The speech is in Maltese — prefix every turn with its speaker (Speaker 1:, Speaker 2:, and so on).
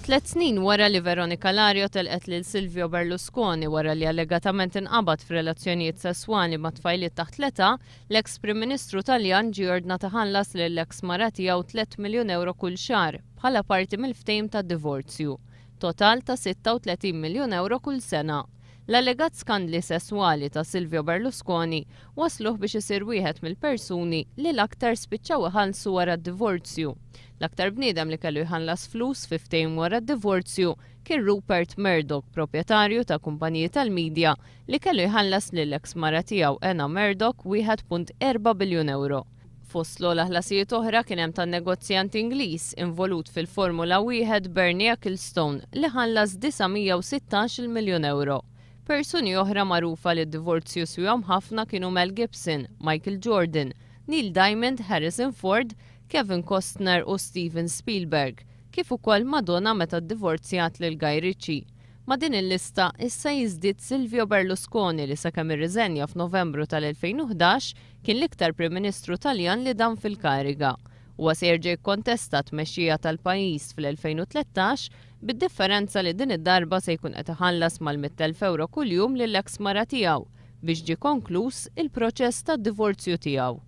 Speaker 1: 3 snin wara li Veronika Lario telqet lil Silvio Berlusconi wara li allegatament inqabad f'relazzjonijiet sesswali ma' tfajliet taħt l-età, l-eks Prim Ministru Taljan ġie ordna taħallas lill-eks mara tiegħu 3 miljun euro kull xahar bħala parti mill-ftehim tad-divorzju, total ta' 36 miljun euro kull sena. L-allegat skandli sesswali ta' Silvio Berlusconi wasluh biex isir wieħed mill-persuni li l-aktar spiċċaw iħallsu wara d-divorzju. L-aktar bniedem li kellu jħallas flus fi ftehim wara d-divorzju kien Rupert Murdoch, proprjetarju ta' kumpaniji tal-medja li kellu jħallas lill-eks mara tiegħu Anna Murdoch 1.4 biljun euro. Fost l-ħlasijiet oħra kien hemm tan-negozjant Ingliż involut fil-Formula 1 Bernie Ecclestone li ħallas 916 miljun euro. Persuni oħra magħrufa li d-divorzju swihom ħafna kienu Mel Gibson, Michael Jordan, Neil Diamond, Harrison Ford, Kevin Costner u Steven Spielberg, kif ukoll Madonna meta ddivorzjat lil Guy Ritchie. Ma' din il-lista issa jiżdied Silvio Berlusconi li sakemm irriżenja f'Novembru tal-2011 kien l-iktar Prim Ministru Taljan li dan fil-kariga. Huwa se jerġa' jikkontesta tmexxija tal-pajjiż fl-2013 bid-differenza li din id-darba se jkun qed iħallas mal-100,000 euro kuljum lill-eks mara tiegħu biex ġie konkluż il-proċess tad-divorzju tiegħu.